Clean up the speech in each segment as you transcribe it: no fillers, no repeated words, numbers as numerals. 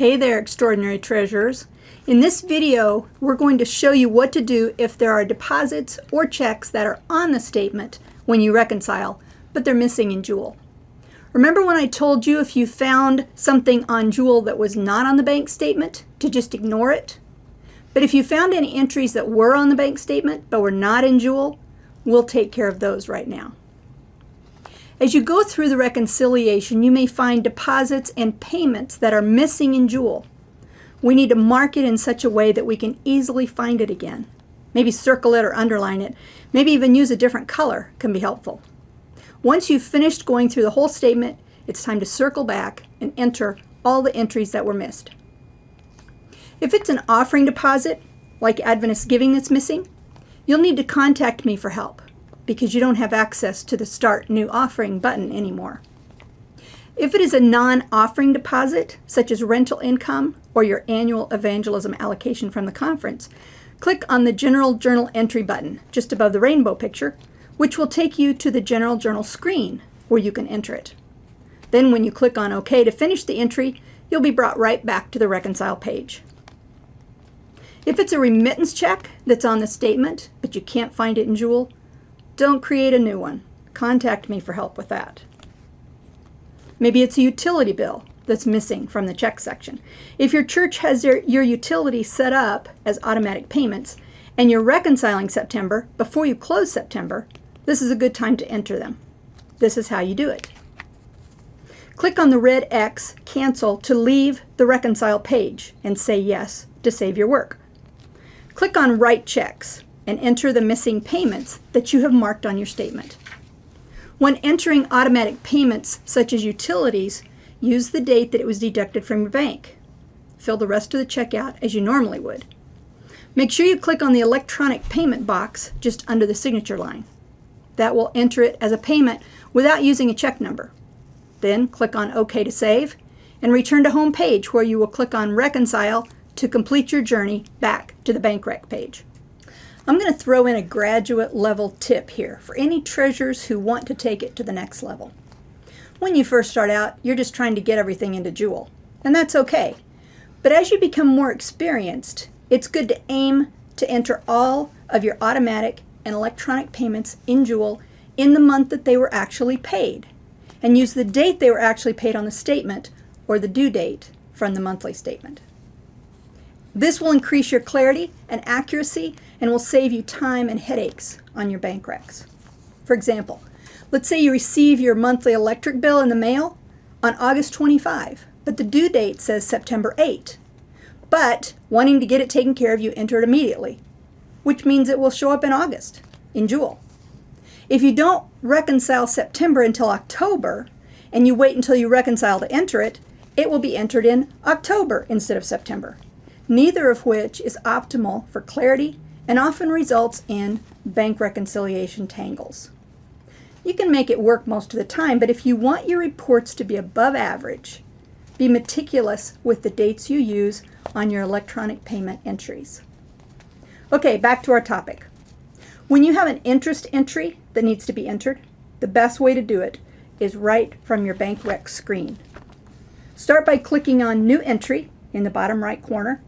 Hey there, extraordinary treasurers. In this video, we're going to show you what to do if there are deposits or checks that are on the statement when you reconcile, but they're missing in Jewel. Remember when I told you if you found something on Jewel that was not on the bank statement, to just ignore it? But if you found any entries that were on the bank statement but were not in Jewel, we'll take care of those right now. As you go through the reconciliation, you may find deposits and payments that are missing in Jewel. We need to mark it in such a way that we can easily find it again. Maybe circle it or underline it. Maybe even use a different color can be helpful. Once you've finished going through the whole statement, it's time to circle back and enter all the entries that were missed. If it's an offering deposit, like Adventist giving that's missing, you'll need to contact me for help, because you don't have access to the Start New Offering button anymore. If it is a non-offering deposit, such as rental income or your annual evangelism allocation from the conference, click on the General Journal Entry button just above the rainbow picture, which will take you to the General Journal screen where you can enter it. Then when you click on OK to finish the entry, you'll be brought right back to the Reconcile page. If it's a remittance check that's on the statement, but you can't find it in Jewel, don't create a new one. Contact me for help with that. Maybe it's a utility bill that's missing from the check section. If your church has your utility set up as automatic payments and you're reconciling September before you close September, this is a good time to enter them. This is how you do it. Click on the red X, Cancel, to leave the Reconcile page and say yes to save your work. Click on Write Checks and enter the missing payments that you have marked on your statement. When entering automatic payments such as utilities, use the date that it was deducted from your bank. Fill the rest of the check out as you normally would. Make sure you click on the electronic payment box just under the signature line. That will enter it as a payment without using a check number. Then click on OK to save and return to home page, where you will click on Reconcile to complete your journey back to the bank rec page. I'm going to throw in a graduate level tip here for any treasurers who want to take it to the next level. When you first start out, you're just trying to get everything into Jewel, and that's okay. But as you become more experienced, it's good to aim to enter all of your automatic and electronic payments in Jewel in the month that they were actually paid, and use the date they were actually paid on the statement or the due date from the monthly statement. This will increase your clarity and accuracy and will save you time and headaches on your bank recs. For example, let's say you receive your monthly electric bill in the mail on August 25, but the due date says September 8. But wanting to get it taken care of, you enter it immediately, which means it will show up in August in Jewel. If you don't reconcile September until October and you wait until you reconcile to enter it, it will be entered in October instead of September. Neither of which is optimal for clarity and often results in bank reconciliation tangles. You can make it work most of the time, but if you want your reports to be above average, be meticulous with the dates you use on your electronic payment entries. Okay, back to our topic. When you have an interest entry that needs to be entered, the best way to do it is right from your bank rec screen. Start by clicking on New Entry in the bottom right corner.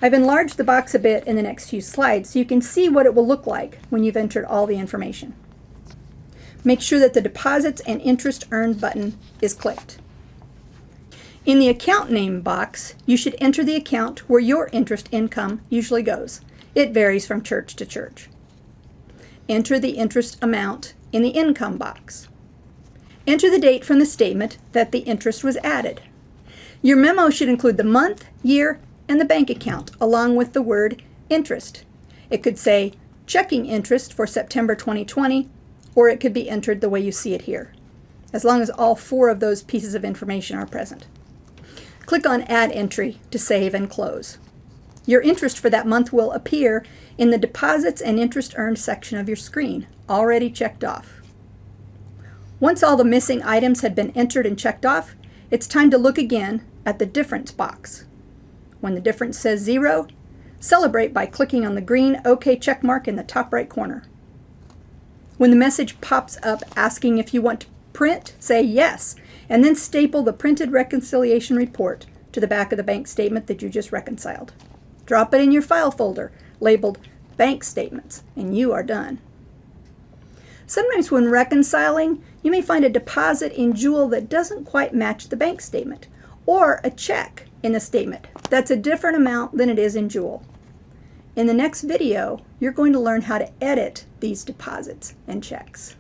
I've enlarged the box a bit in the next few slides so you can see what it will look like when you've entered all the information. Make sure that the Deposits and Interest Earned button is clicked. In the Account Name box, you should enter the account where your interest income usually goes. It varies from church to church. Enter the interest amount in the Income box. Enter the date from the statement that the interest was added. Your memo should include the month, year, and the bank account, along with the word interest. It could say checking interest for September 2020, or it could be entered the way you see it here, as long as all four of those pieces of information are present. Click on Add Entry to save and close. Your interest for that month will appear in the Deposits and Interest Earned section of your screen, already checked off. Once all the missing items had been entered and checked off, it's time to look again at the Difference box. When the difference says 0, celebrate by clicking on the green OK check mark in the top right corner. When the message pops up asking if you want to print, say yes, and then staple the printed reconciliation report to the back of the bank statement that you just reconciled. Drop it in your file folder labeled Bank Statements, and you are done. Sometimes when reconciling, you may find a deposit in jewel that doesn't quite match the bank statement, or a check in the statement that's a different amount than it is in jewel. In the next video, you're going to learn how to edit these deposits and checks.